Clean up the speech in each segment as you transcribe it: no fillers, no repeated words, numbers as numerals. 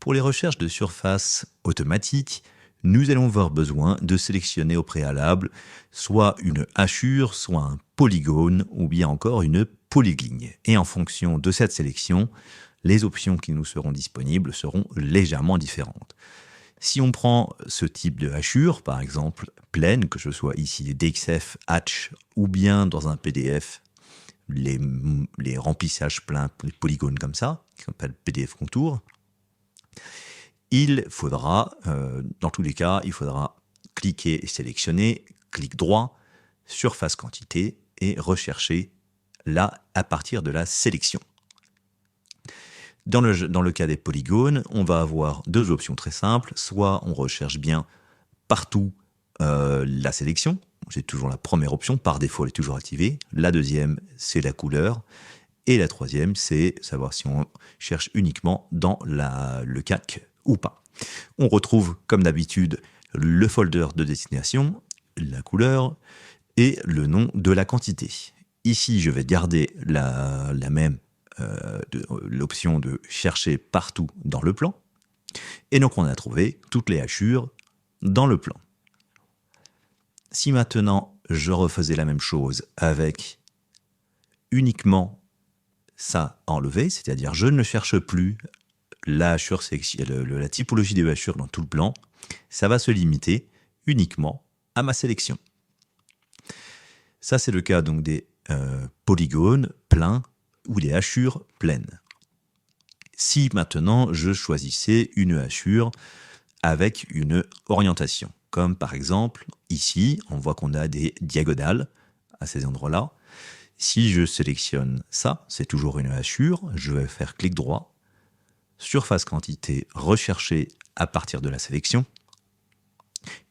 Pour les recherches de surface automatiques, nous allons avoir besoin de sélectionner au préalable soit une hachure, soit un polygone ou bien encore une polyligne. Et en fonction de cette sélection, les options qui nous seront disponibles seront légèrement différentes. Si on prend ce type de hachure, par exemple pleine, que ce soit ici DXF, Hatch ou bien dans un PDF, les remplissages pleins, les polygones comme ça, qui s'appelle PDF contour, il faudra, dans tous les cas, il faudra cliquer et sélectionner, clic droit, surface quantité et rechercher là à partir de la sélection. Dans le cas des polygones, on va avoir deux options très simples. Soit on recherche bien partout la sélection. C'est toujours la première option, par défaut elle est toujours activée. La deuxième, c'est la couleur. Et la troisième, c'est savoir si on cherche uniquement dans le calque ou pas. On retrouve, comme d'habitude, le folder de destination, la couleur et le nom de la quantité. Ici, je vais garder la même l'option de chercher partout dans le plan. Et donc, on a trouvé toutes les hachures dans le plan. Si maintenant, je refaisais la même chose avec uniquement ça enlevé, c'est-à-dire je ne cherche plus la hachure, la typologie des hachures dans tout le plan, ça va se limiter uniquement à ma sélection. Ça, c'est le cas donc des polygones pleins ou des hachures pleines. Si maintenant je choisissais une hachure avec une orientation, comme par exemple ici, on voit qu'on a des diagonales à ces endroits-là. Si je sélectionne ça, c'est toujours une hachure, je vais faire clic droit, surface quantité, rechercher à partir de la sélection.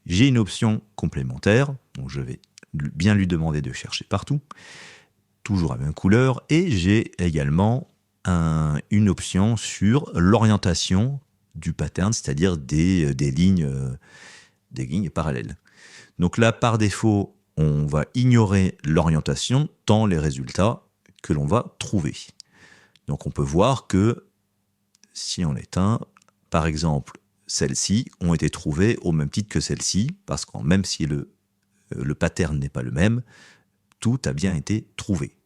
J'ai une option complémentaire, donc je vais bien lui demander de chercher partout, toujours à la même couleur, et j'ai également une option sur l'orientation du pattern, c'est-à-dire des lignes parallèles. Donc là, par défaut, on va ignorer l'orientation tant les résultats que l'on va trouver. Donc on peut voir que si on éteint, par exemple, celles-ci ont été trouvées au même titre que celles-ci, parce que même si le pattern n'est pas le même, tout a bien été trouvé.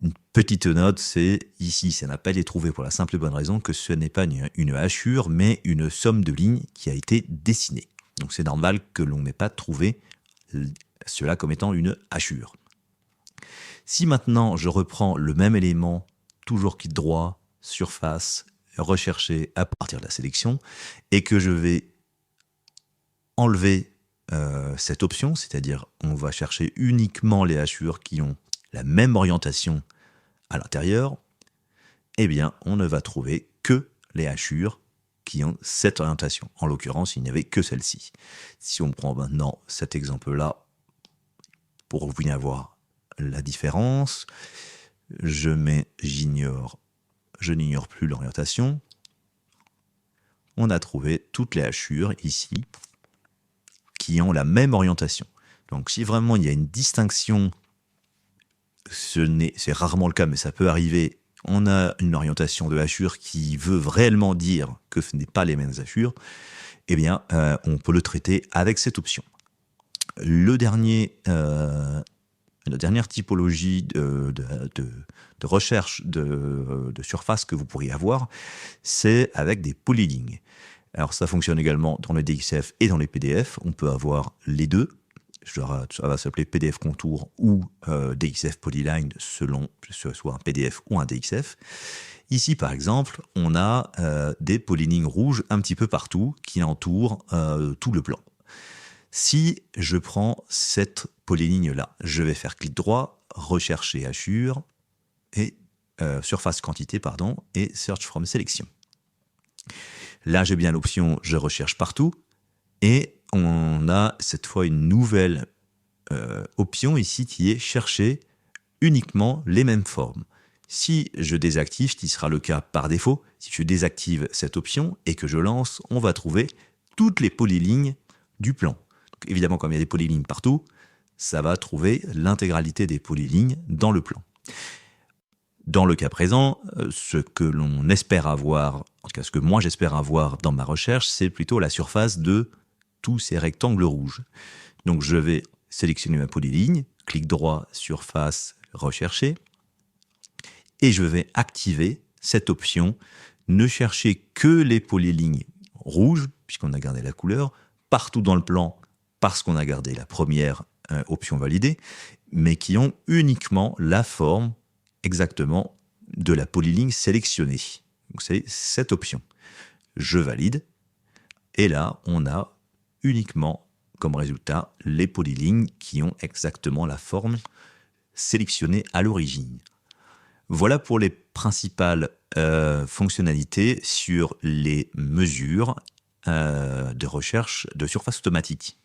Une petite note, c'est ici, ça n'a pas été trouvé pour la simple et bonne raison que ce n'est pas une hachure, mais une somme de lignes qui a été dessinée. Donc c'est normal que l'on n'ait pas trouvé cela comme étant une hachure. Si maintenant je reprends le même élément, toujours clic droit, surface, rechercher à partir de la sélection, et que je vais enlever cette option, c'est-à-dire on va chercher uniquement les hachures qui ont la même orientation à l'intérieur, eh bien on ne va trouver que les hachures qui ont cette orientation. En l'occurrence, il n'y avait que celle-ci. Si on prend maintenant cet exemple-là, pour bien voir la différence, je n'ignore plus l'orientation. On a trouvé toutes les hachures ici qui ont la même orientation. Donc si vraiment il y a une distinction, c'est rarement le cas, mais ça peut arriver, on a une orientation de hachure qui veut réellement dire que ce n'est pas les mêmes hachures, eh bien on peut le traiter avec cette option. La dernière typologie de recherche de surface que vous pourriez avoir, c'est avec des polylignes. Alors ça fonctionne également dans le DXF et dans les PDF. On peut avoir les deux. Ça va s'appeler PDF contour ou DXF polyline selon que ce soit un PDF ou un DXF. Ici, par exemple, on a des polylignes rouges un petit peu partout qui entourent tout le plan. Si je prends cette polyligne-là, je vais faire clic droit, rechercher hachure et surface quantité, et search from selection. Là, j'ai bien l'option je recherche partout et on a cette fois une nouvelle option ici qui est chercher uniquement les mêmes formes. Si je désactive, ce qui sera le cas par défaut, si je désactive cette option et que je lance, on va trouver toutes les polylignes du plan. Donc, évidemment, comme il y a des polylignes partout, ça va trouver l'intégralité des polylignes dans le plan. Dans le cas présent, ce que l'on espère avoir, en tout cas ce que moi j'espère avoir dans ma recherche, c'est plutôt la surface de tous ces rectangles rouges. Donc je vais sélectionner ma polyligne, clic droit, surface, rechercher, et je vais activer cette option, ne chercher que les polylignes rouges, puisqu'on a gardé la couleur, partout dans le plan, parce qu'on a gardé la première option validée, mais qui ont uniquement la forme exactement de la polyligne sélectionnée. Donc c'est cette option. Je valide, et là, on a uniquement comme résultat les polylignes qui ont exactement la forme sélectionnée à l'origine. Voilà pour les principales fonctionnalités sur les mesures de recherche de surface automatique.